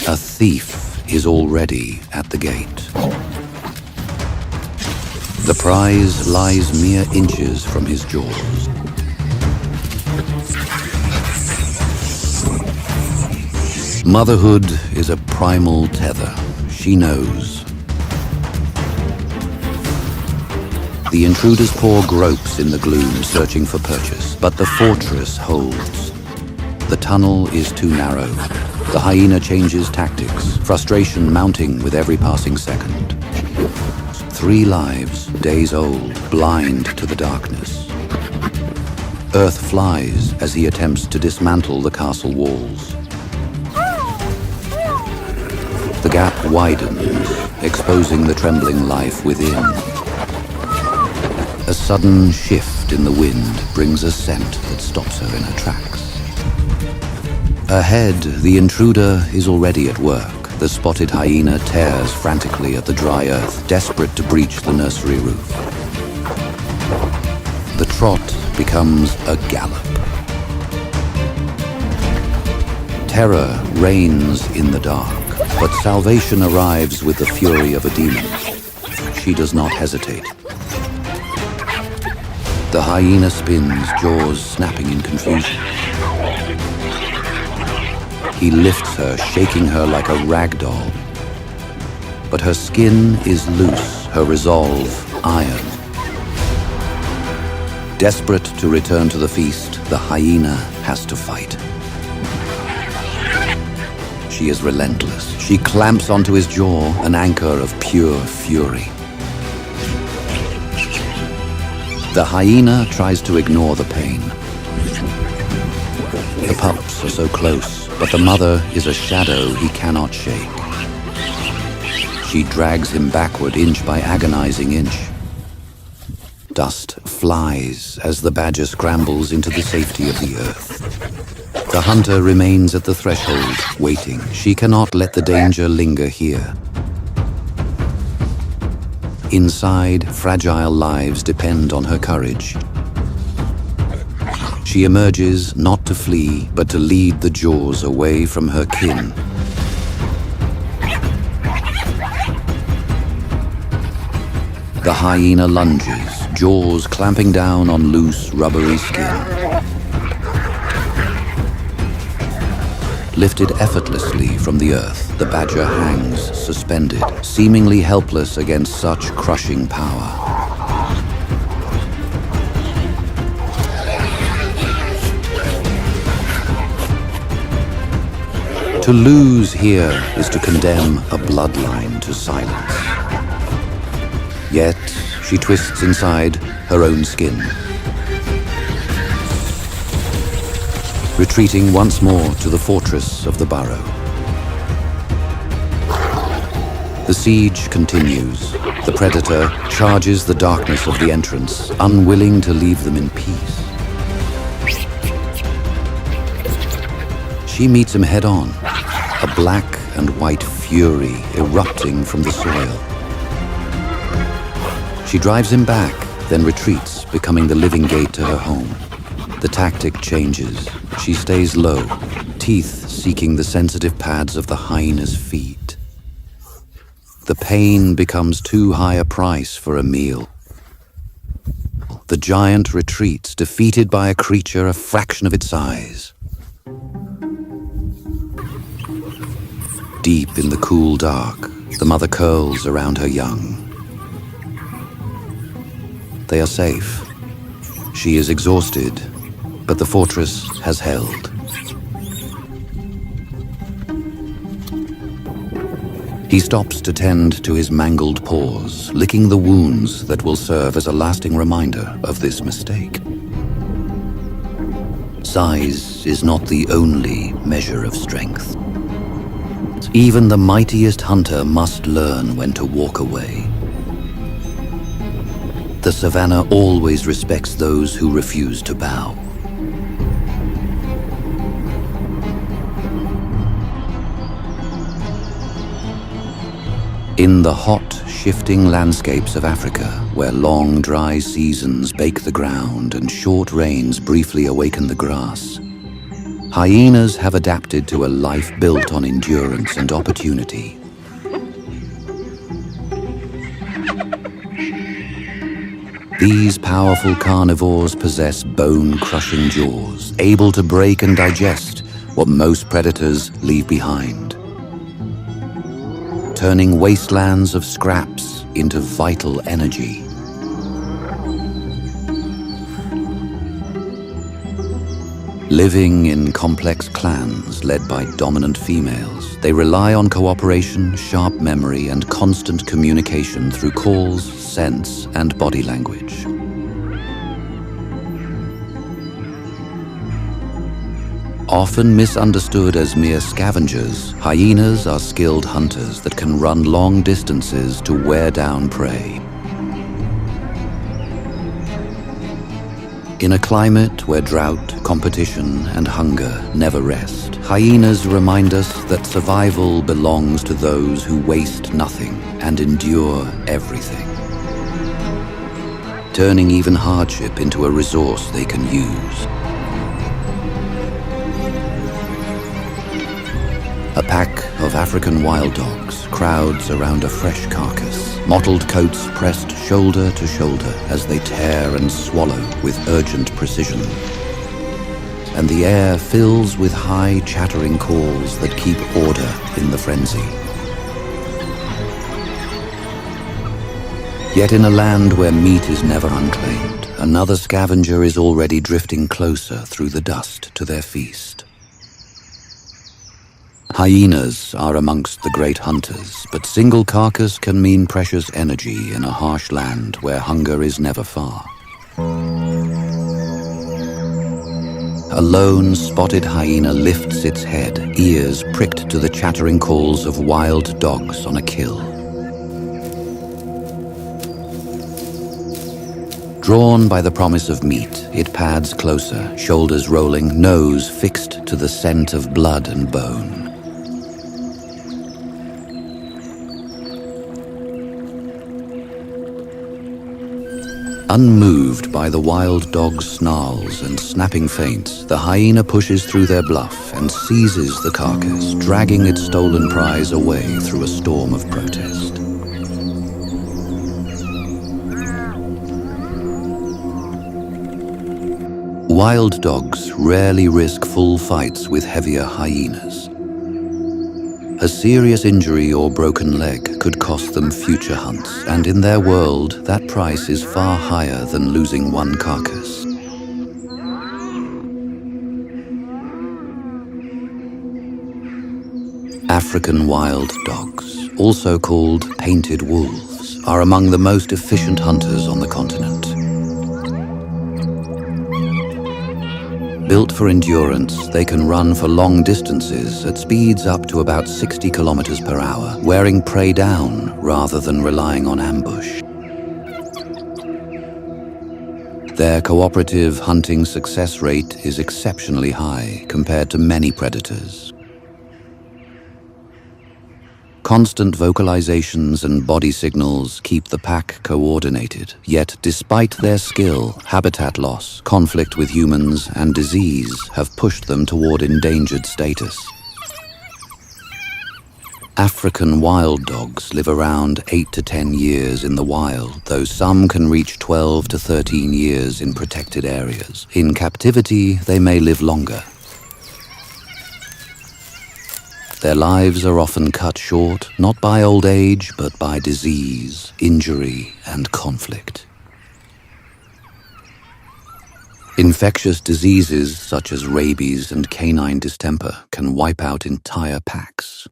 A thief is already at the gate. The prize lies mere inches from his jaws. Motherhood is a primal tether. She knows. The intruder's paw gropes in the gloom, searching for purchase, but the fortress holds. The tunnel is too narrow. The hyena changes tactics, frustration mounting with every passing second. 3 lives, days old, blind to the darkness. Earth flies as he attempts to dismantle the castle walls. The gap widens, exposing the trembling life within. A sudden shift in the wind brings a scent that stops her in her tracks. Ahead, the intruder is already at work. The spotted hyena tears frantically at the dry earth, desperate to breach the nursery roof. The trot becomes a gallop. Terror reigns in the dark, but salvation arrives with the fury of a demon. She does not hesitate. The hyena spins, jaws snapping in confusion. He lifts her, shaking her like a rag doll. But her skin is loose, her resolve iron. Desperate to return to the feast, the hyena has to fight. She is relentless. She clamps onto his jaw, an anchor of pure fury. The hyena tries to ignore the pain. The pups are so close, but the mother is a shadow he cannot shake. She drags him backward inch by agonizing inch. Dust flies as the badger scrambles into the safety of the earth. The hunter remains at the threshold, waiting. She cannot let the danger linger here. Inside, fragile lives depend on her courage. She emerges not to flee, but to lead the jaws away from her kin. The hyena lunges, jaws clamping down on loose, rubbery skin. Lifted effortlessly from the earth, the badger hangs, suspended, seemingly helpless against such crushing power. To lose here is to condemn a bloodline to silence. Yet, she twists inside her own skin. Retreating once more to the fortress of the burrow. The siege continues. The predator charges the darkness of the entrance, unwilling to leave them in peace. She meets him head-on, a black and white fury erupting from the soil. She drives him back, then retreats, becoming the living gate to her home. The tactic changes. She stays low, teeth seeking the sensitive pads of the hyena's feet. The pain becomes too high a price for a meal. The giant retreats, defeated by a creature a fraction of its size. Deep in the cool dark, the mother curls around her young. They are safe. She is exhausted, but the fortress has held. He stops to tend to his mangled paws, licking the wounds that will serve as a lasting reminder of this mistake. Size is not the only measure of strength. Even the mightiest hunter must learn when to walk away. The savannah always respects those who refuse to bow. In the hot, shifting landscapes of Africa, where long, dry seasons bake the ground and short rains briefly awaken the grass, Hyenas have adapted to a life built on endurance and opportunity. These powerful carnivores possess bone-crushing jaws, able to break and digest what most predators leave behind, turning wastelands of scraps into vital energy. Living in complex clans led by dominant females, they rely on cooperation, sharp memory, and constant communication through calls, scents, and body language. Often misunderstood as mere scavengers, hyenas are skilled hunters that can run long distances to wear down prey. In a climate where drought, competition, and hunger never rest, hyenas remind us that survival belongs to those who waste nothing and endure everything, turning even hardship into a resource they can use. A pack of African wild dogs crowds around a fresh carcass, mottled coats pressed shoulder to shoulder as they tear and swallow with urgent precision. And the air fills with high chattering calls that keep order in the frenzy. Yet in a land where meat is never unclaimed, another scavenger is already drifting closer through the dust to their feast. Hyenas are amongst the great hunters, but single carcass can mean precious energy in a harsh land where hunger is never far. A lone spotted hyena lifts its head, ears pricked to the chattering calls of wild dogs on a kill. Drawn by the promise of meat, it pads closer, shoulders rolling, nose fixed to the scent of blood and bone. Unmoved by the wild dog's snarls and snapping feints, the hyena pushes through their bluff and seizes the carcass, dragging its stolen prize away through a storm of protest. Wild dogs rarely risk full fights with heavier hyenas. A serious injury or broken leg could cost them future hunts, and in their world, that price is far higher than losing one carcass. African wild dogs, also called painted wolves, are among the most efficient hunters on the continent. Built for endurance, they can run for long distances at speeds up to about 60 kilometers per hour, wearing prey down rather than relying on ambush. Their cooperative hunting success rate is exceptionally high compared to many predators. Constant vocalizations and body signals keep the pack coordinated, yet despite their skill, habitat loss, conflict with humans, and disease have pushed them toward endangered status. African wild dogs live around 8 to 10 years in the wild, though some can reach 12 to 13 years in protected areas. In captivity, they may live longer. Their lives are often cut short, not by old age, but by disease, injury, and conflict. Infectious diseases such as rabies and canine distemper can wipe out entire packs.